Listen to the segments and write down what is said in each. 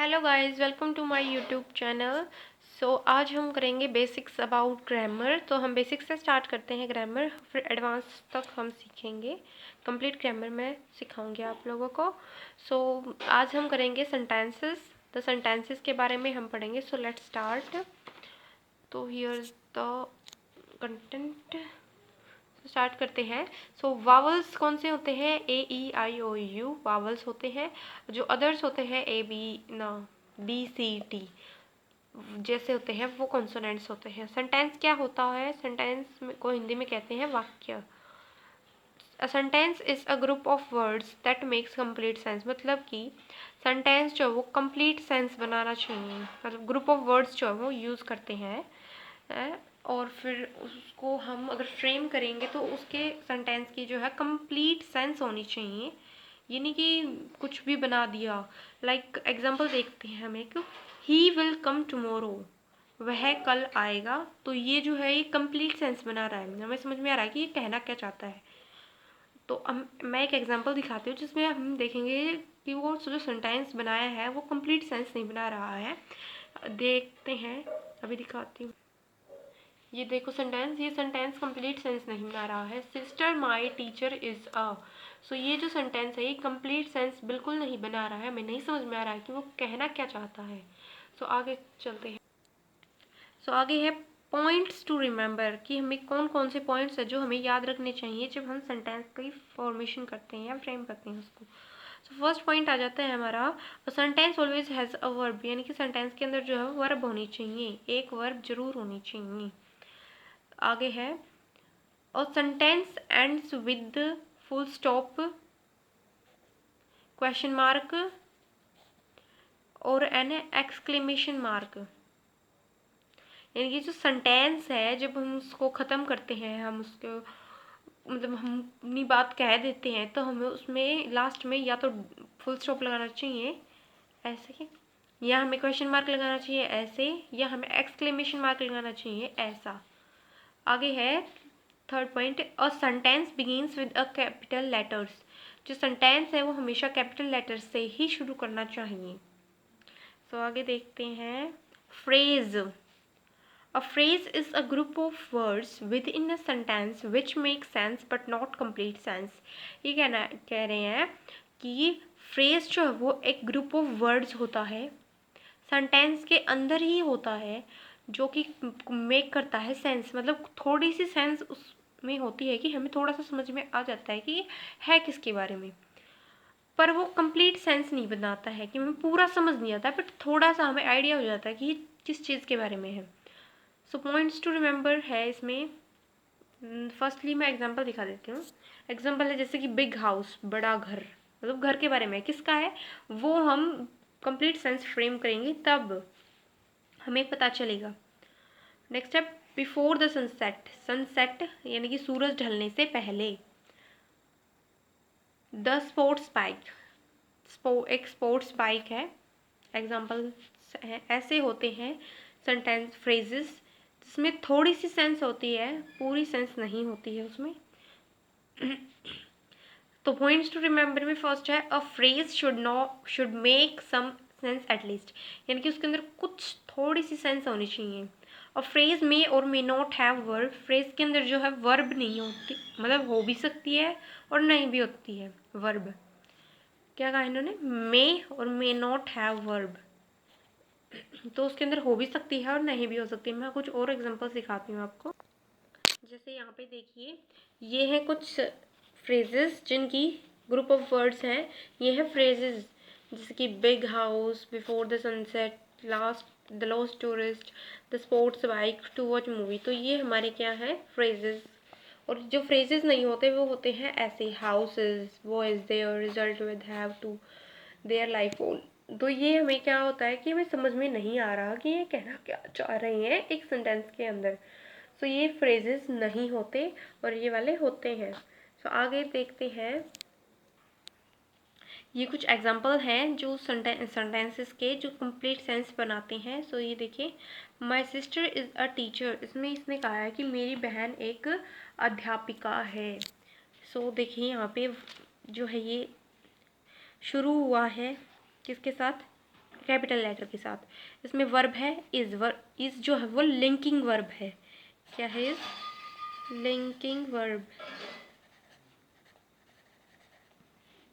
Hello guys, welcome to my YouTube channel. आज हम करेंगे बेसिक्स अबाउट ग्रामर। तो हम बेसिक्स से स्टार्ट करते हैं ग्रामर, फिर एडवांस तक हम सीखेंगे। कंप्लीट ग्रामर मैं सिखाऊंगी आप लोगों को। आज हम करेंगे सेंटेंसेस। द सेंटेंसेस के बारे में हम पढ़ेंगे। Let's start. तो here is the content. Start करते हैं। वावल्स कौन से होते हैं? ए ई आई ओ यू वावल्स होते हैं। जो अदर्स होते हैं ए बी ना बी सी टी जैसे होते हैं वो कॉन्सोनेंट्स होते हैं। सेंटेंस क्या होता है? सेंटेंस को हिंदी में कहते हैं वाक्य। A sentence is a group of words that makes complete sense. मतलब कि सेंटेंस जो है वो कंप्लीट सेंस बनाना चाहिए। मतलब ग्रुप ऑफ वर्ड्स जो है वो यूज़ करते हैं और फिर उसको हम अगर फ्रेम करेंगे तो उसके सेंटेंस की जो है कंप्लीट सेंस होनी चाहिए। ये नहीं कि कुछ भी बना दिया। लाइक एग्जांपल देखते हैं हम एक। ही विल कम टुमारो, वह कल आएगा। तो ये जो है ये कंप्लीट सेंस बना रहा है, हमें समझ में आ रहा है कि ये कहना क्या चाहता है। तो मैं एक एग्जांपल दिखाती हूँ जिसमें हम देखेंगे कि वो जो सेंटेंस बनाया है वो कंप्लीट सेंस नहीं बना रहा है। देखते हैं, अभी दिखाती हूँ। ये देखो सेंटेंस, ये सेंटेंस कंप्लीट सेंस नहीं बना रहा है। Sister my teacher is a. ये जो सेंटेंस है ये कंप्लीट सेंस बिल्कुल नहीं बना रहा है। हमें नहीं समझ में आ रहा है कि वो कहना क्या चाहता है। आगे चलते हैं। आगे है पॉइंट्स टू रिमेंबर, कि हमें कौन कौन से पॉइंट्स है जो हमें याद रखने चाहिए जब हम सेंटेंस की फॉर्मेशन करते हैं या फ्रेम करते हैं उसको। फर्स्ट पॉइंट आ जाता है हमारा, sentence always has a verb, यानी कि सेंटेंस के अंदर जो है वर्ब होनी चाहिए, एक वर्ब जरूर होनी चाहिए। आगे है, और sentence ends with full stop, question mark और एन एक्सक्लेमेशन मार्क। यानी कि जो सेंटेंस है जब हम उसको ख़त्म करते हैं, हम उसको मतलब हम अपनी बात कह देते हैं तो हमें उसमें लास्ट में या तो फुल स्टॉप लगाना चाहिए ऐसे, या हमें क्वेश्चन मार्क लगाना चाहिए ऐसे, या हमें एक्सक्लेमेशन मार्क लगाना चाहिए ऐसा। आगे है third point, a sentence begins with a capital letters. जो सेंटेंस है वो हमेशा कैपिटल लेटर्स से ही शुरू करना चाहिए। आगे देखते हैं phrase. A phrase is a group of words within a sentence which make sense but not complete sense। ये कह रहे हैं कि phrase जो है वो एक group of words होता है, सेंटेंस के अंदर ही होता है, जो कि मेक करता है सेंस। मतलब थोड़ी सी सेंस उसमें होती है कि हमें थोड़ा सा समझ में आ जाता है कि है किसके बारे में, पर वो कंप्लीट सेंस नहीं बनाता है कि हमें पूरा समझ नहीं आता है, बट थोड़ा सा हमें आइडिया हो जाता है कि किस चीज़ के बारे में है। पॉइंट्स टू रिमेंबर है इसमें। फर्स्टली मैं एग्जांपल दिखा देती हूँ। एग्जांपल है जैसे कि बिग हाउस, बड़ा घर, मतलब घर के बारे में किसका है वो हम कंप्लीट सेंस फ्रेम करेंगे तब हमें पता चलेगा। नेक्स्ट है बिफोर द सनसेट। सनसेट यानी कि सूरज ढलने से पहले। द स्पोर्ट्स बाइक, एक स्पोर्ट्स बाइक है। एग्जाम्पल ऐसे होते हैं सेंटेंस फ्रेजेस जिसमें थोड़ी सी सेंस होती है, पूरी सेंस नहीं होती है उसमें। तो पॉइंट्स टू रिमेंबर में फर्स्ट है, a phrase should make some sense at least, यानी कि उसके अंदर कुछ थोड़ी सी सेंस होनी चाहिए। अ फ्रेज मे और may not have verb. Phrase के अंदर जो है वर्ब नहीं होती, मतलब हो भी सकती है और नहीं भी होती है वर्ब। क्या कहा इन्होंने? मे और मे नॉट हैव वर्ब, तो उसके अंदर हो भी सकती है और नहीं भी हो सकती है। मैं कुछ और एग्जांपल दिखाती हूँ आपको। जैसे यहाँ पे देखिए, ये है कुछ फ्रेजेस जिनकी ग्रुप ऑफ वर्ड्स हैं। ये है फ्रेजेस जैसे कि big house, before the sunset, last the lost tourist, the sports bike, to watch movie. तो ये हमारे क्या है फ्रेजेस। और जो फ्रेजेस नहीं होते वो होते हैं ऐसे, हाउसेज, वो is there, result with have to, their life all. तो ये हमें क्या होता है कि हमें समझ में नहीं आ रहा कि ये कहना क्या चाह रही हैं एक सेंटेंस के अंदर। ये फ्रेजेस नहीं होते और ये वाले होते हैं। आगे देखते हैं। ये कुछ एग्जांपल हैं जो सेंटेंसेस के जो कंप्लीट सेंस बनाते हैं। ये देखिए, my sister is a teacher. इसमें इसने कहा है कि मेरी बहन एक अध्यापिका है। देखिए यहाँ पे जो है ये शुरू हुआ है किसके साथ? कैपिटल लेटर के साथ। इसमें वर्ब है इज़, इज़ जो है वो लिंकिंग वर्ब है। क्या है? इज़ लिंकिंग वर्ब,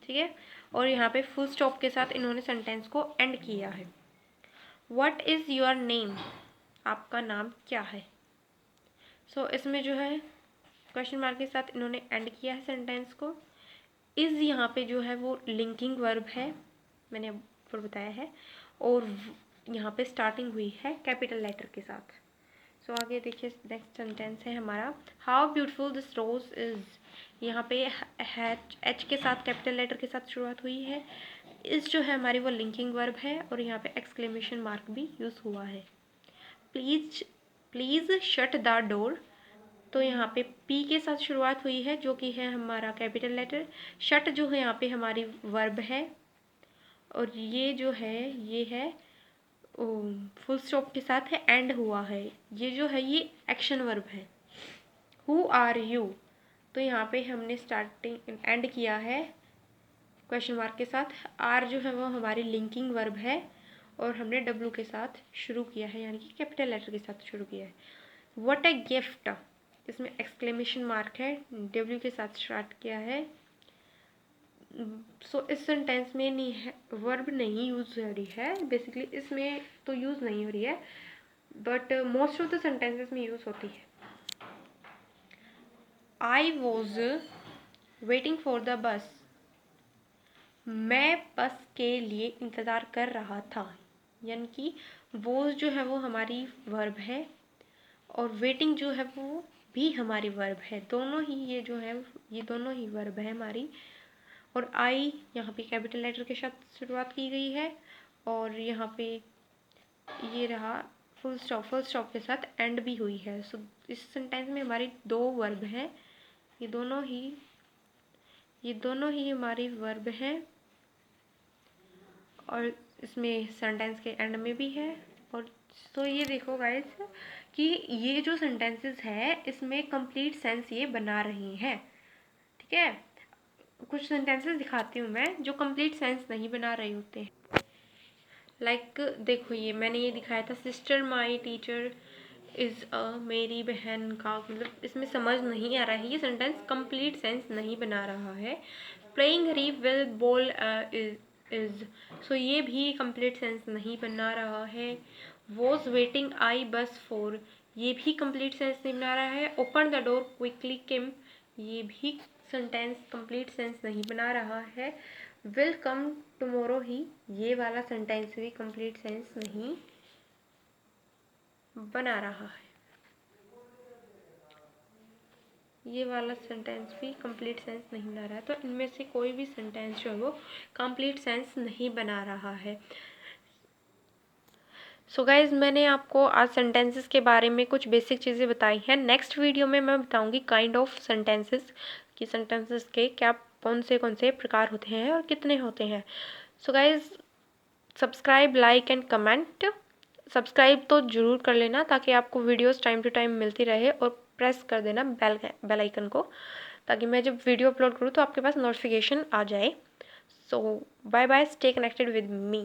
ठीक है। और यहाँ पे फुल स्टॉप के साथ इन्होंने सेंटेंस को एंड किया है। व्हाट इज़ योर नेम, आपका नाम क्या है। सो इसमें जो है क्वेश्चन मार्क के साथ इन्होंने एंड किया है सेंटेंस को। इज़ यहाँ पे जो है वो लिंकिंग वर्ब है, मैंने ऊपर बताया है। और यहाँ पे स्टार्टिंग हुई है कैपिटल लेटर के साथ। सो आगे देखिए, नेक्स्ट सेंटेंस है हमारा, how beautiful this rose is. यहाँ पे एच के साथ कैपिटल लेटर के साथ शुरुआत हुई है। इस जो है हमारी वो लिंकिंग वर्ब है और यहाँ पे एक्सक्लेमेशन मार्क भी यूज़ हुआ है। प्लीज़ शट द डोर, तो यहाँ पे पी के साथ शुरुआत हुई है जो कि है हमारा कैपिटल लेटर। शट जो है यहाँ पे हमारी वर्ब है और ये जो है ये है फुल स्टॉप के साथ है, एंड हुआ है। ये जो है ये एक्शन वर्ब है। हु आर यू, तो यहाँ पे हमने स्टार्टिंग एंड किया है क्वेश्चन मार्क के साथ। आर जो है वो हमारी लिंकिंग वर्ब है और हमने डब्ल्यू के साथ शुरू किया है, यानी कि कैपिटल लेटर के साथ शुरू किया है। व्हाट अ गिफ्ट, इसमें एक्सक्लेमेशन मार्क है, डब्ल्यू के साथ स्टार्ट किया है। सो इस सेंटेंस में नहीं है, वर्ब नहीं यूज हो रही है। बेसिकली इसमें तो यूज़ नहीं हो रही है, but most of the sentences में यूज़ होती है। I was waiting for the bus, मैं बस के लिए इंतज़ार कर रहा था, यानी कि वो जो है वो हमारी वर्ब है और वेटिंग जो है वो भी हमारी वर्ब है। दोनों ही ये जो है ये दोनों ही वर्ब है हमारी। और आई यहाँ पे कैपिटल लेटर के साथ शुरुआत की गई है और यहाँ पे ये रहा फुल स्टॉप के साथ एंड भी हुई है। सो इस सेंटेंस में हमारी दो वर्ब हैं, ये दोनों ही हमारी वर्ब हैं और इसमें सेंटेंस के एंड में भी है। और तो ये देखो गाइस कि ये जो सेंटेंसेस है इसमें कंप्लीट सेंस ये बना रही हैं, ठीक है। कुछ सेंटेंसेस दिखाती हूँ मैं जो कंप्लीट सेंस नहीं बना रहे होते हैं। लाइक देखो, ये मैंने ये दिखाया था, sister my teacher is a, मेरी बहन का, मतलब इसमें समझ नहीं आ रहा है, ये सेंटेंस कंप्लीट सेंस नहीं बना रहा है। Playing hurry will ball is, so ये भी कंप्लीट सेंस नहीं बना रहा है। वॉज वेटिंग आई बस फॉर, ये भी कंप्लीट सेंस नहीं बना रहा है। ओपन द डोर क्विकली किम, ये भी सेंटेंस कंप्लीट सेंस नहीं बना रहा है। विल कम टुमारो ही, ये वाला सेंटेंस भी कंप्लीट सेंस नहीं बना रहा है। ये वाला सेंटेंस भी कंप्लीट सेंस नहीं बना रहा है। तो इनमें से कोई भी सेंटेंस जो है वो कंप्लीट सेंस नहीं बना रहा है। सो गाइज, मैंने आपको आज सेंटेंसेस के बारे में कुछ बेसिक चीज़ें बताई हैं। नेक्स्ट वीडियो में मैं बताऊंगी काइंड ऑफ सेंटेंसेस कि सेंटेंसेस के क्या कौन से प्रकार होते हैं और कितने होते हैं। So guys, subscribe, like and comment. Subscribe तो ज़रूर कर लेना ताकि आपको वीडियोस टाइम टू टाइम मिलती रहे, और प्रेस कर देना बेल आइकन को, ताकि मैं जब वीडियो अपलोड करूँ तो आपके पास नोटिफिकेशन आ जाए। So bye bye, stay connected with me.